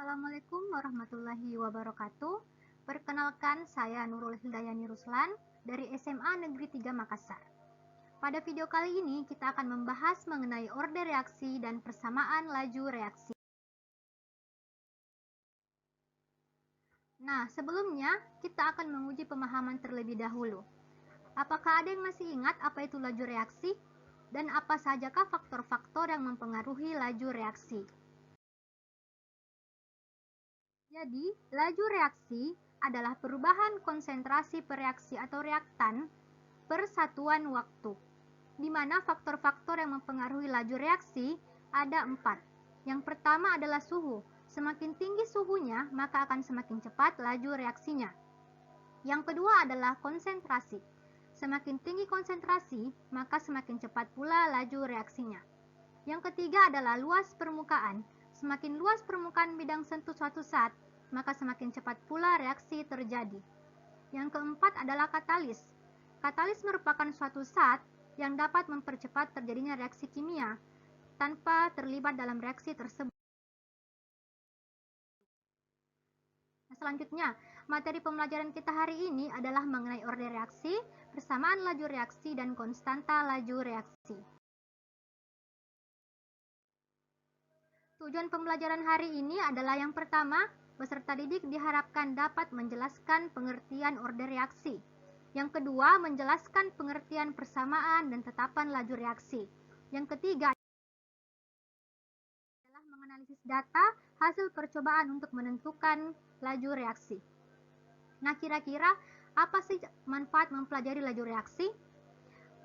Assalamualaikum warahmatullahi wabarakatuh. Perkenalkan, saya Nurul Hidayani Ruslan dari SMA Negeri 3 Makassar. Pada video kali ini kita akan membahas mengenai order reaksi dan persamaan laju reaksi. Nah, sebelumnya kita akan menguji pemahaman terlebih dahulu. Apakah ada yang masih ingat apa itu laju reaksi? Dan apa sajakah faktor-faktor yang mempengaruhi laju reaksi? Jadi, laju reaksi adalah perubahan konsentrasi pereaksi atau reaktan per satuan waktu, di mana faktor-faktor yang mempengaruhi laju reaksi ada 4. Yang pertama adalah suhu. Semakin tinggi suhunya, maka akan semakin cepat laju reaksinya. Yang kedua adalah konsentrasi. Semakin tinggi konsentrasi, maka semakin cepat pula laju reaksinya. Yang ketiga adalah luas permukaan. Semakin luas permukaan bidang sentuh suatu zat, maka semakin cepat pula reaksi terjadi. Yang keempat adalah katalis. Katalis merupakan suatu zat yang dapat mempercepat terjadinya reaksi kimia tanpa terlibat dalam reaksi tersebut. Selanjutnya, materi pembelajaran kita hari ini adalah mengenai order reaksi, persamaan laju reaksi, dan konstanta laju reaksi. Tujuan pembelajaran hari ini adalah yang pertama, peserta didik diharapkan dapat menjelaskan pengertian order reaksi. Yang kedua, menjelaskan pengertian persamaan dan tetapan laju reaksi. Yang ketiga adalah menganalisis data hasil percobaan untuk menentukan laju reaksi. Nah, kira-kira apa sih manfaat mempelajari laju reaksi?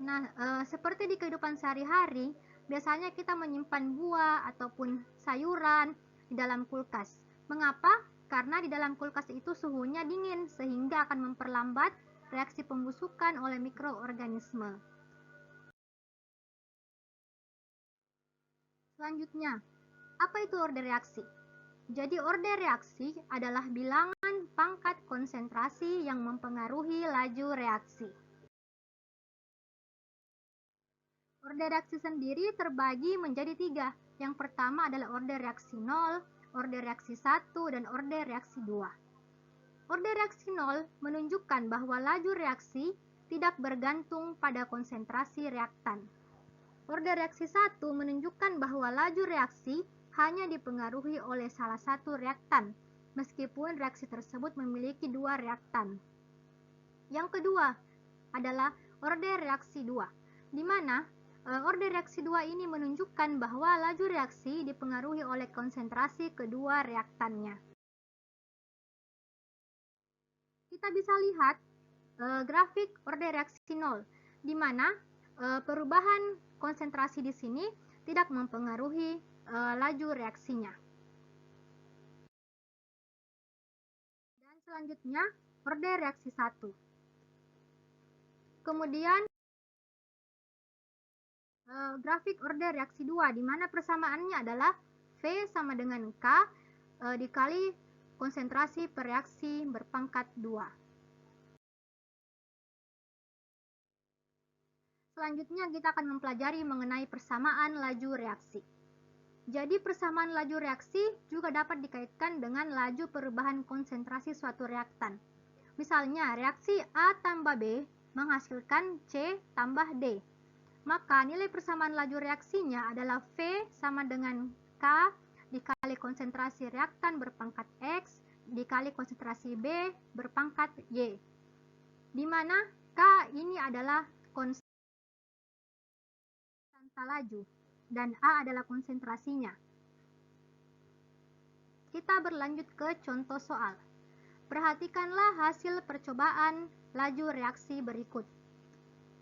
Nah, seperti di kehidupan sehari-hari, biasanya kita menyimpan buah ataupun sayuran di dalam kulkas. Mengapa? Karena di dalam kulkas itu suhunya dingin, sehingga akan memperlambat reaksi pembusukan oleh mikroorganisme. Selanjutnya, apa itu order reaksi? Jadi order reaksi adalah bilangan pangkat konsentrasi yang mempengaruhi laju reaksi. Order reaksi sendiri terbagi menjadi 3. Yang pertama adalah order reaksi 0, order reaksi 1, dan order reaksi 2. Order reaksi 0 menunjukkan bahwa laju reaksi tidak bergantung pada konsentrasi reaktan. Order reaksi 1 menunjukkan bahwa laju reaksi hanya dipengaruhi oleh salah satu reaktan, meskipun reaksi tersebut memiliki 2 reaktan. Yang kedua adalah order reaksi 2, di mana order reaksi 2 ini menunjukkan bahwa laju reaksi dipengaruhi oleh konsentrasi kedua reaktannya. Kita bisa lihat grafik order reaksi 0, di mana perubahan konsentrasi di sini tidak mempengaruhi laju reaksinya. Dan selanjutnya order reaksi 1. Kemudian grafik order reaksi 2, di mana persamaannya adalah V sama dengan K dikali konsentrasi per reaksi berpangkat 2. Selanjutnya kita akan mempelajari mengenai persamaan laju reaksi. Jadi persamaan laju reaksi juga dapat dikaitkan dengan laju perubahan konsentrasi suatu reaktan. Misalnya reaksi A tambah B menghasilkan C tambah D. Maka nilai persamaan laju reaksinya adalah V sama dengan K dikali konsentrasi reaktan berpangkat X dikali konsentrasi B berpangkat Y. Di mana K ini adalah konstanta laju dan A adalah konsentrasinya. Kita berlanjut ke contoh soal. Perhatikanlah hasil percobaan laju reaksi berikut,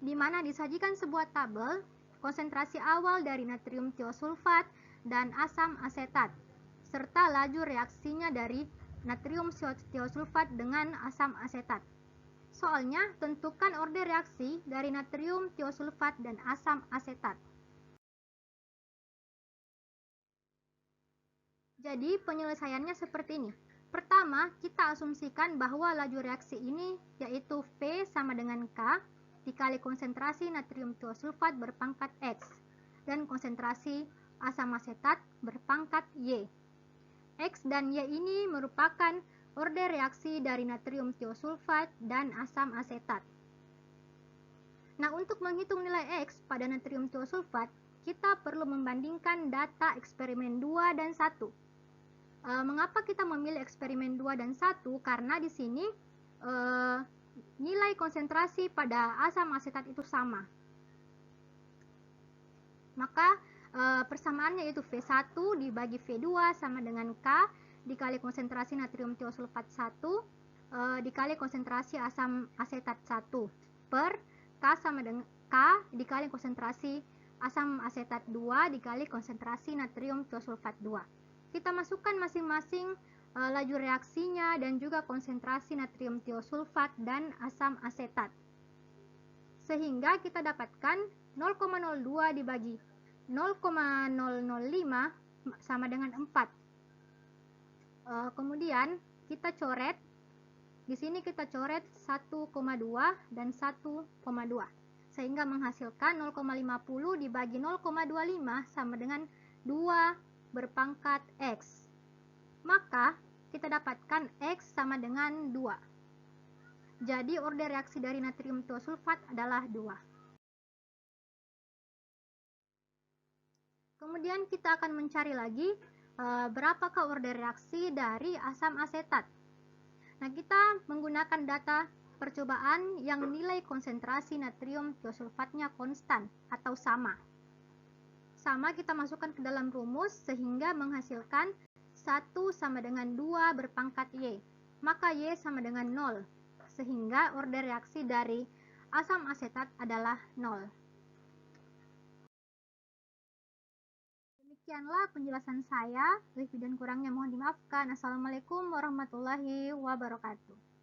di mana disajikan sebuah tabel konsentrasi awal dari natrium tiosulfat dan asam asetat, serta laju reaksinya dari natrium tiosulfat dengan asam asetat. Soalnya, tentukan order reaksi dari natrium tiosulfat dan asam asetat. Jadi, penyelesaiannya seperti ini. Pertama, kita asumsikan bahwa laju reaksi ini yaitu V sama dengan K dikali konsentrasi natrium tiosulfat berpangkat X dan konsentrasi asam asetat berpangkat Y. X dan Y ini merupakan order reaksi dari natrium tiosulfat dan asam asetat. Nah, untuk menghitung nilai X pada natrium tiosulfat, kita perlu membandingkan data eksperimen 2 dan 1. Mengapa kita memilih eksperimen 2 dan 1? Karena di sini nilai konsentrasi pada asam asetat itu sama. Maka persamaannya yaitu V1 dibagi V2 sama dengan K dikali konsentrasi natrium tiosulfat 1 dikali konsentrasi asam asetat 1 per K sama dengan K dikali konsentrasi asam asetat 2 dikali konsentrasi natrium tiosulfat 2. Kita masukkan masing-masing laju reaksinya dan juga konsentrasi natrium tiosulfat dan asam asetat. Sehingga kita dapatkan 0,02 dibagi 0,005 sama dengan 4. Kemudian kita coret. Di sini kita coret 1,2 dan 1,2. Sehingga menghasilkan 0,50 dibagi 0,25 sama dengan 2 berpangkat X. Maka kita dapatkan X sama dengan 2. Jadi order reaksi dari natrium tiosulfat adalah 2. Kemudian kita akan mencari lagi berapakah order reaksi dari asam asetat. Nah, kita menggunakan data percobaan yang nilai konsentrasi natrium tiosulfatnya konstan atau sama. Sama kita masukkan ke dalam rumus sehingga menghasilkan 1 sama dengan 2 berpangkat Y. Maka Y sama dengan 0. Sehingga order reaksi dari asam asetat adalah 0. Demikianlah penjelasan saya. Lebih dan kurangnya mohon dimaafkan. Assalamualaikum warahmatullahi wabarakatuh.